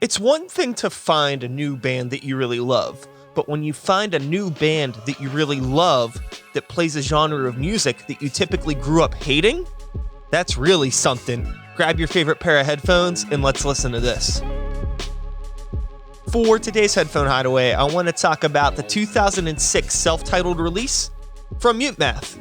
It's one thing to find a new band that you really love, but when you find a new band that you really love that plays a genre of music that you typically grew up hating, that's really something. Grab your favorite pair of headphones and let's listen to this. For today's Headphone Hideaway, I want to talk about the 2006 self-titled release from Mutemath.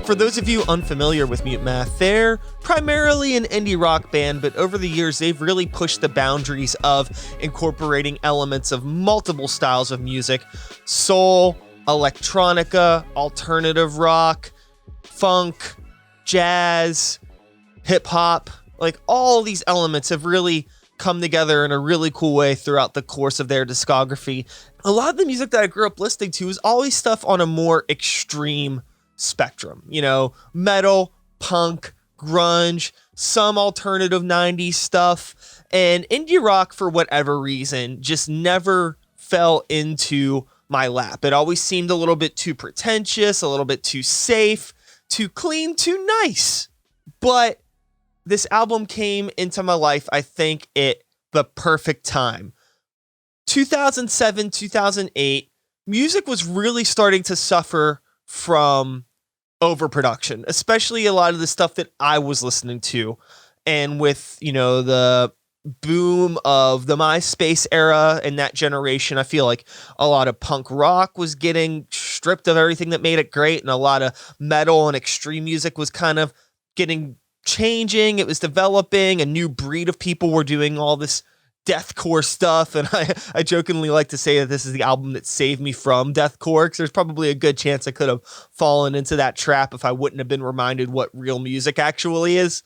For those of you unfamiliar with Mutemath, they're primarily an indie rock band, but over the years they've really pushed the boundaries of incorporating elements of multiple styles of music: soul, electronica, alternative rock, funk, jazz, hip-hop. Like, all these elements have really come together in a really cool way throughout the course of their discography. A lot of the music that I grew up listening to is always stuff on a more extreme spectrum, metal, punk, grunge, some alternative 90s stuff, and indie rock, for whatever reason, just never fell into my lap. It always seemed a little bit too pretentious, a little bit too safe, too clean, too nice. But this album came into my life, I think, at the perfect time. 2007, 2008, music was really starting to suffer from overproduction, especially a lot of the stuff that I was listening to. And with, the boom of the MySpace era and that generation, I feel like a lot of punk rock was getting stripped of everything that made it great, and a lot of metal and extreme music was kind of changing. It was developing. A new breed of people were doing all this deathcore stuff, and I jokingly like to say that this is the album that saved me from deathcore, because there's probably a good chance I could have fallen into that trap if I wouldn't have been reminded what real music actually is.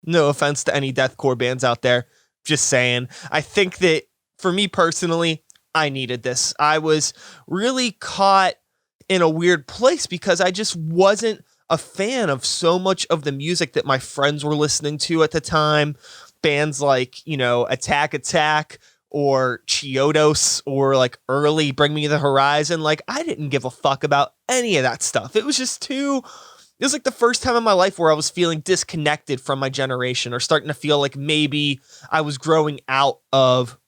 No offense to any deathcore bands out there, just saying. I think that for me personally, I needed this. I was really caught in a weird place because I just wasn't a fan of so much of the music that my friends were listening to at the time. Bands like, Attack Attack or Chiodos or like early Bring Me the Horizon. Like, I didn't give a fuck about any of that stuff. It was just it was like the first time in my life where I was feeling disconnected from my generation, or starting to feel like maybe I was growing out of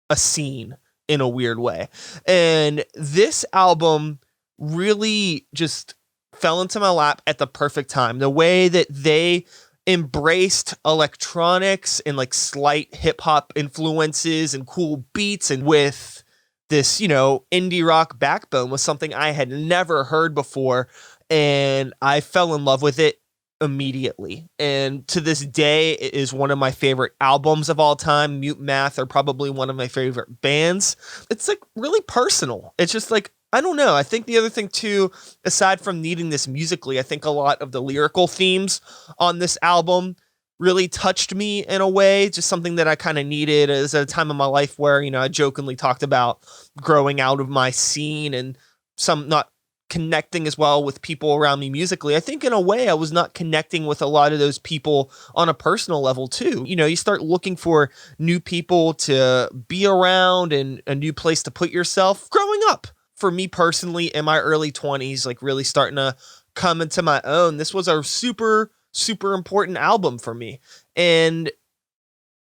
a scene in a weird way. And this album really just fell into my lap at the perfect time. The way that they embraced electronics and like slight hip hop influences and cool beats, and with this, indie rock backbone, was something I had never heard before. And I fell in love with it immediately. And to this day, it is one of my favorite albums of all time. Mutemath are probably one of my favorite bands. It's like really personal. It's just like, I don't know. I think the other thing too, aside from needing this musically, I think a lot of the lyrical themes on this album really touched me in a way, just something that I kind of needed as a time in my life where, I jokingly talked about growing out of my scene and some not connecting as well with people around me musically. I think in a way I was not connecting with a lot of those people on a personal level too. You start looking for new people to be around and a new place to put yourself growing up. For me personally, in my early 20s, like really starting to come into my own, this was a super, super important album for me. And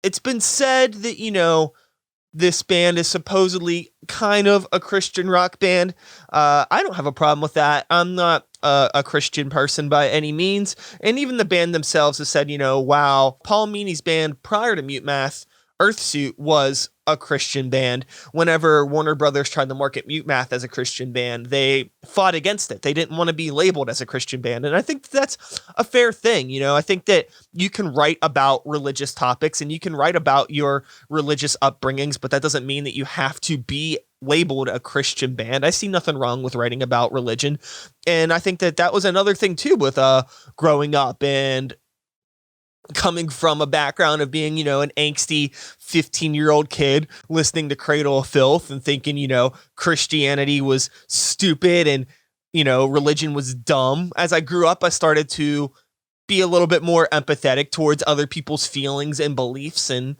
it's been said that, this band is supposedly kind of a Christian rock band. I don't have a problem with that. I'm not a Christian person by any means. And even the band themselves has said, wow, Paul Meany's band prior to Mutemath, Earthsuit, was a Christian band. Whenever Warner Brothers tried to market Mutemath as a Christian band, they fought against it. They didn't want to be labeled as a Christian band. And I think that's a fair thing. I think that you can write about religious topics and you can write about your religious upbringings, but that doesn't mean that you have to be labeled a Christian band. I see nothing wrong with writing about religion. And I think that was another thing too with growing up and coming from a background of being, an angsty 15-year-old kid listening to Cradle of Filth and thinking, Christianity was stupid and, religion was dumb. As I grew up, I started to be a little bit more empathetic towards other people's feelings and beliefs and,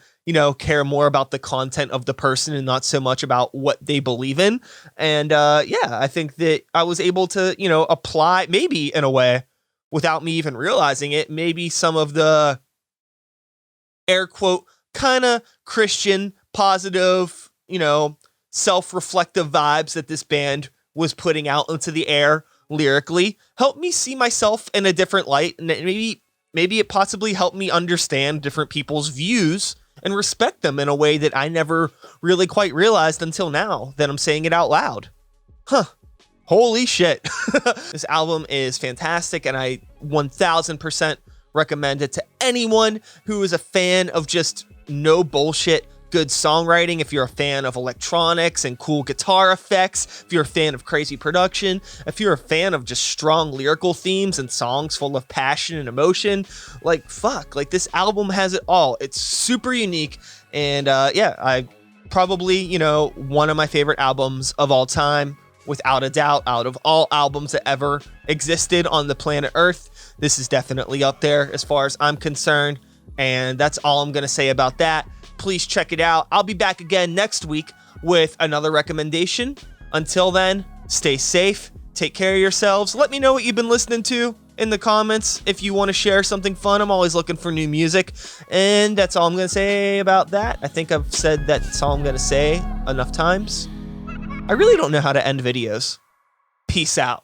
care more about the content of the person and not so much about what they believe in. And I think that I was able to, apply, maybe in a way, without me even realizing it, maybe some of the air quote kind of Christian, positive, you know, self-reflective vibes that this band was putting out into the air lyrically helped me see myself in a different light, and maybe it possibly helped me understand different people's views and respect them in a way that I never really quite realized until now that I'm saying it out loud. Huh. Holy shit. This album is fantastic, and I 1000% recommend it to anyone who is a fan of just no bullshit good songwriting. If you're a fan of electronics and cool guitar effects, if you're a fan of crazy production, if you're a fan of just strong lyrical themes and songs full of passion and emotion, like fuck, like this album has it all. It's super unique, and yeah, I probably, you know, one of my favorite albums of all time, without a doubt. Out of all albums that ever existed on the planet Earth, this is definitely up there as far as I'm concerned, and that's all I'm gonna say about that. Please check it out. I'll be back again next week with another recommendation. Until then, stay safe, take care of yourselves. Let me know what you've been listening to in the comments. If you want to share something fun, I'm always looking for new music. And that's all I'm going to say about that. I think I've said that's all I'm going to say enough times. I really don't know how to end videos. Peace out.